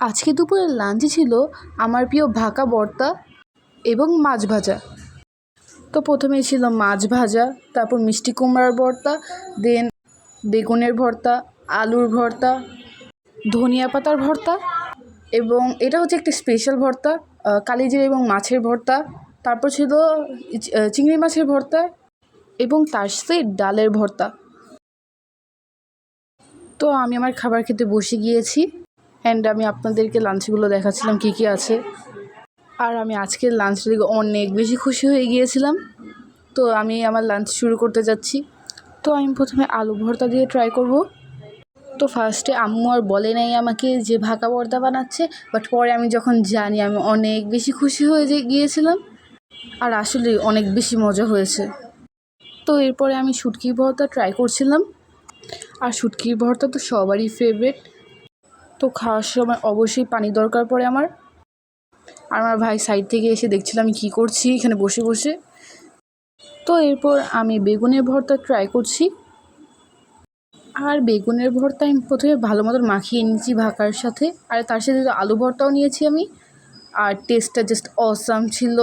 আজকে দুপুরের লাঞ্চে ছিল আমার প্রিয় ভাকা ভর্তা এবং মাছ ভাজা। তো প্রথমে ছিল মাছ ভাজা, তারপর মিষ্টি কুমড়ার ভর্তা, দেন বেগুনের ভর্তা, আলুর ভর্তা, ধনিয়া পাতার ভর্তা, এবং এটা হচ্ছে একটি স্পেশাল ভর্তা, কালিজিরা এবং মাছের ভর্তা। তারপর ছিল চিংড়ি মাছের ভর্তা এবং তার সাথে ডালের ভর্তা। তো আমি আমার খাবার খেতে বসে গিয়েছি অ্যান্ড আমি আপনাদেরকে লাঞ্চগুলো দেখাচ্ছিলাম কী কী আছে। আর আমি আজকের লাঞ্চটা দেখে অনেক বেশি খুশি হয়ে গিয়েছিলাম। তো আমি আমার লাঞ্চ শুরু করতে যাচ্ছি। তো আমি প্রথমে আলু ভর্তা দিয়ে ট্রাই করব। তো ফার্স্টে আম্মু আর বলে নাই আমাকে যে ভাকা ভর্তা বানাচ্ছে, বাট পরে আমি যখন জানি আমি অনেক বেশি খুশি হয়ে গিয়েছিলাম। আর আসলে অনেক বেশি মজা হয়েছে। তো এরপরে আমি শুটকির ভর্তা ট্রাই করছিলাম। আর শুটকির ভর্তা তো সবারই ফেভারিট। তো খাওয়ার সময় অবশ্যই পানি দরকার পড়ে আমার। আর আমার ভাই সাইড থেকে এসে দেখছিল আমি কী করছি এখানে বসে বসে। তো এরপর আমি বেগুনের ভর্তা ট্রাই করছি। আর বেগুনের ভর্তা আমি প্রথমে ভালো মতন মাখিয়ে নিয়েছি ভাকার সাথে, আর তার সাথে আলু ভর্তাও নিয়েছি আমি। আর টেস্টটা জাস্ট অসাম ছিল।